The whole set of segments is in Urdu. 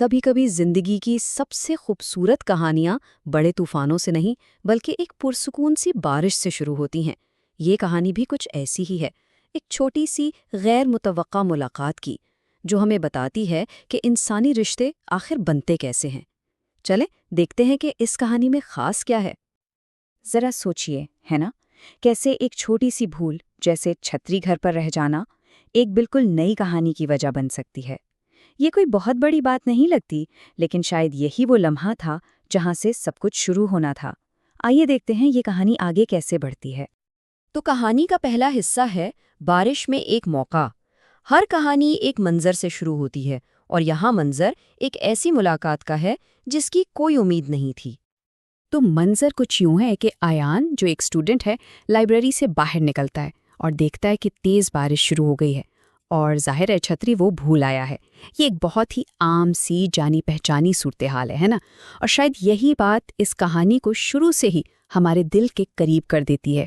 کبھی کبھی زندگی کی سب سے خوبصورت کہانیاں بڑے طوفانوں سے نہیں بلکہ ایک پرسکون سی بارش سے شروع ہوتی ہیں۔ یہ کہانی بھی کچھ ایسی ہی ہے، ایک چھوٹی سی غیر متوقع ملاقات کی، جو ہمیں بتاتی ہے کہ انسانی رشتے آخر بنتے کیسے ہیں۔ چلیں دیکھتے ہیں کہ اس کہانی میں خاص کیا ہے۔ ذرا سوچئے، ہے نا، کیسے ایک چھوٹی سی بھول، جیسے چھتری گھر پر رہ جانا، ایک بالکل نئی کہانی کی وجہ بن سکتی ہے۔ یہ کوئی بہت بڑی بات نہیں لگتی، لیکن شاید یہی وہ لمحہ تھا جہاں سے سب کچھ شروع ہونا تھا۔ آئیے دیکھتے ہیں یہ کہانی آگے کیسے بڑھتی ہے۔ تو کہانی کا پہلا حصہ ہے بارش میں ایک موقع۔ ہر کہانی ایک منظر سے شروع ہوتی ہے، اور یہاں منظر ایک ایسی ملاقات کا ہے جس کی کوئی امید نہیں تھی۔ تو منظر کچھ یوں ہے کہ ایان، جو ایک اسٹوڈنٹ ہے، لائبریری سے باہر نکلتا ہے اور دیکھتا ہے کہ تیز بارش شروع ہو گئی ہے، اور ظاہر ہے چھتری وہ بھول آیا ہے۔ یہ ایک بہت ہی عام سی جانی پہچانی صورتحال ہے نا؟ اور شاید یہی بات اس کہانی کو شروع سے ہی ہمارے دل کے قریب کر دیتی ہے۔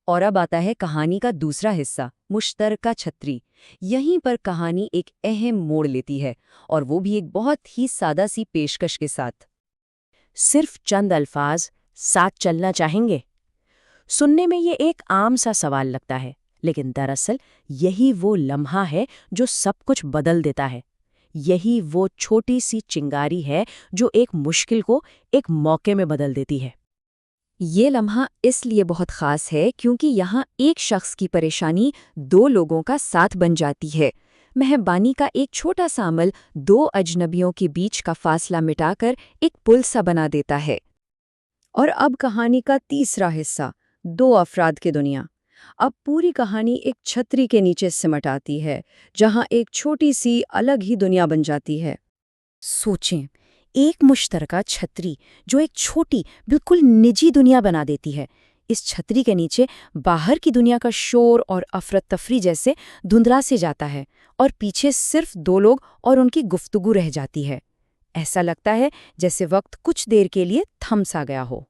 اور اب آتا ہے کہانی کا دوسرا حصہ، مشترکہ چھتری۔ یہیں پر کہانی ایک اہم موڑ لیتی ہے، اور وہ بھی ایک بہت ہی سادہ سی پیشکش کے ساتھ۔ صرف چند الفاظ ساتھ چلنا چاہیں گے؟ سننے میں یہ ایک عام سا سوال لگتا ہے، لیکن دراصل یہی وہ لمحہ ہے جو سب کچھ بدل دیتا ہے۔ یہی وہ چھوٹی سی چنگاری ہے جو ایک مشکل کو ایک موقع میں بدل دیتی ہے۔ یہ لمحہ اس لیے بہت خاص ہے کیونکہ یہاں ایک شخص کی پریشانی دو لوگوں کا ساتھ بن جاتی ہے۔ مہربانی کا ایک چھوٹا سا عمل دو اجنبیوں کے بیچ کا فاصلہ مٹا کر ایک پل سا بنا دیتا ہے۔ اور اب کہانی کا تیسرا حصہ، دو افراد کی دنیا۔ اب پوری کہانی ایک چھتری کے نیچے سمٹ آتی ہے، جہاں ایک چھوٹی سی الگ ہی دنیا بن جاتی ہے۔ سوچیں، ایک مشترکہ چھتری جو ایک چھوٹی بالکل نجی دنیا بنا دیتی ہے۔ اس چھتری کے نیچے باہر کی دنیا کا شور اور افراتفری جیسے دھندلا سے جاتا ہے، اور پیچھے صرف دو لوگ اور ان کی گفتگو رہ جاتی ہے۔ ایسا لگتا ہے جیسے وقت کچھ دیر کے لیے تھم سا گیا ہو۔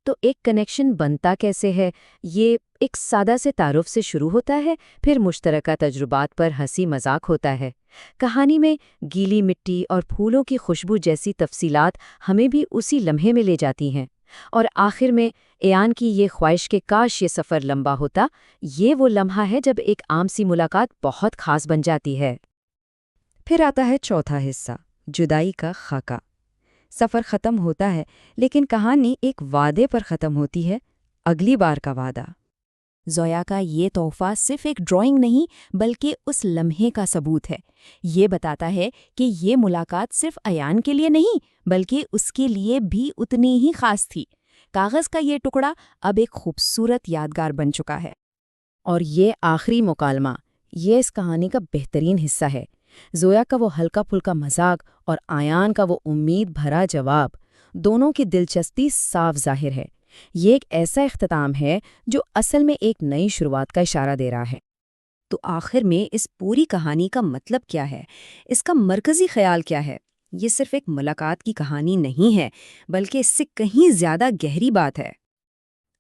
تو ایک کنیکشن بنتا کیسے ہے؟ یہ ایک سادہ سے تعارف سے شروع ہوتا ہے، پھر مشترکہ تجربات پر ہنسی مذاق ہوتا ہے۔ کہانی میں گیلی مٹی اور پھولوں کی خوشبو جیسی تفصیلات ہمیں بھی اسی لمحے میں لے جاتی ہیں، اور آخر میں ایان کی یہ خواہش کہ کاش یہ سفر لمبا ہوتا، یہ وہ لمحہ ہے جب ایک عام سی ملاقات بہت خاص بن جاتی ہے۔ پھر آتا ہے چوتھا حصہ، جدائی کا خاکہ۔ سفر ختم ہوتا ہے، لیکن کہانی ایک وعدے پر ختم ہوتی ہے، اگلی بار کا وعدہ۔ زویا کا یہ تحفہ صرف ایک ڈرائنگ نہیں بلکہ اس لمحے کا ثبوت ہے۔ یہ بتاتا ہے کہ یہ ملاقات صرف ایان کے لیے نہیں بلکہ اس کے لیے بھی اتنی ہی خاص تھی۔ کاغذ کا یہ ٹکڑا اب ایک خوبصورت یادگار بن چکا ہے۔ اور یہ آخری مکالمہ، یہ اس کہانی کا بہترین حصہ ہے۔ زویا کا وہ ہلکا پھلکا مذاق اور ایان کا وہ امید بھرا جواب، دونوں کی دلچسپی صاف ظاہر ہے۔ یہ ایک ایسا اختتام ہے جو اصل میں ایک نئی شروعات کا اشارہ دے رہا ہے۔ تو آخر میں اس پوری کہانی کا مطلب کیا ہے؟ اس کا مرکزی خیال کیا ہے؟ یہ صرف ایک ملاقات کی کہانی نہیں ہے، بلکہ اس سے کہیں زیادہ گہری بات ہے۔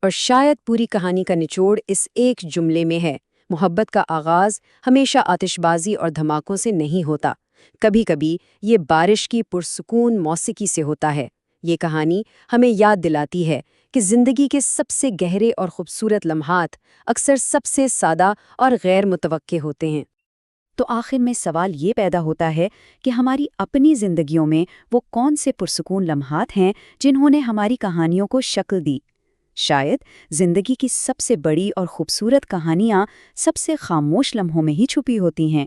اور شاید پوری کہانی کا نچوڑ اس ایک جملے میں ہے: محبت کا آغاز ہمیشہ آتش بازی اور دھماکوں سے نہیں ہوتا، کبھی کبھی یہ بارش کی پرسکون موسیقی سے ہوتا ہے۔ یہ کہانی ہمیں یاد دلاتی ہے کہ زندگی کے سب سے گہرے اور خوبصورت لمحات اکثر سب سے سادہ اور غیر متوقع ہوتے ہیں۔ تو آخر میں سوال یہ پیدا ہوتا ہے کہ ہماری اپنی زندگیوں میں وہ کون سے پرسکون لمحات ہیں جنہوں نے ہماری کہانیوں کو شکل دی؟ شاید زندگی کی سب سے بڑی اور خوبصورت کہانیاں سب سے خاموش لمحوں میں ہی چھپی ہوتی ہیں۔